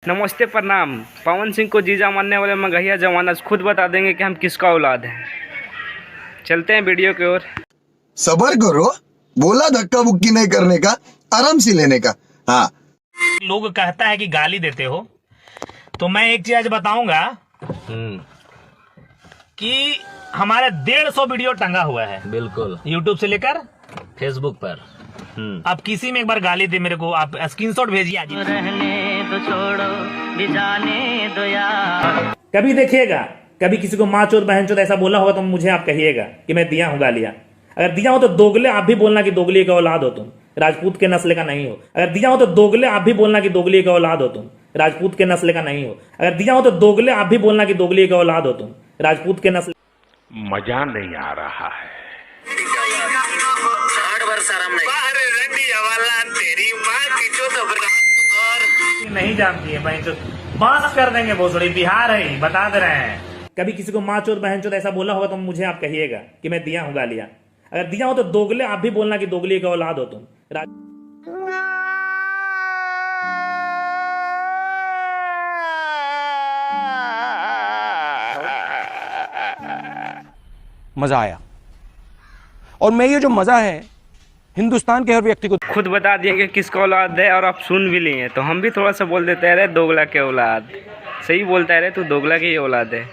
नमस्ते प्रणाम। पवन सिंह को जीजा मानने वाले मगहिया जमाना खुद बता देंगे कि हम किसका औलाद हैं। चलते हैं वीडियो की ओर। सबर करो, बोला धक्का बुक्की नहीं करने का, आराम से लेने का। हाँ, लोग कहता है कि गाली देते हो, तो मैं एक चीज बताऊंगा कि हमारे 150 वीडियो टंगा हुआ है, बिल्कुल यूट्यूब से लेकर फेसबुक पर। अब किसी में एक बार गाली दे मेरे को, आप स्क्रीनशॉट भेजिए आज। रहने दो, छोड़ो भी जाने दो यार। कभी देखिएगा, कभी किसी को माँ चोर बहन चोर ऐसा बोला होगा तो मुझे आप कहिएगा कि मैं दिया हूँ गालियां। अगर दिया हो तो दोगले आप भी बोलना कि दोगली का औलाद हो तुम, राजपूत के नस्ल का नहीं हो। अगर दिया हो तो दोगले आप भी बोलना कि दोगली का औलाद हो तुम, राजपूत के नस्ल का नहीं हो। अगर दिया हो तो दोगले आप भी बोलना कि दोगली का औलाद हो तुम, राजपूत के नस्ल। मजा नहीं आ रहा है। नहीं जानती है बहन चोर, बात कर देंगे भोसड़ी, बिहार है, बता दे रहे हैं। कभी किसी को माँ चोर बहन चोर ऐसा बोला होगा तो मुझे आप कहिएगा कि मैं दिया हूँ गालियां। अगर दिया हो तो दोगले आप भी बोलना कि दोगली का औलाद हो तुम। मजा आया, और मैं ये जो मजा है हिंदुस्तान के हर व्यक्ति को खुद बता दिए किसका औलाद है, और आप सुन भी लिए तो हम भी थोड़ा सा बोल देते हैं, अरे दोगला के औलाद। सही बोलता है रे, तू दोगला की ही औलाद है।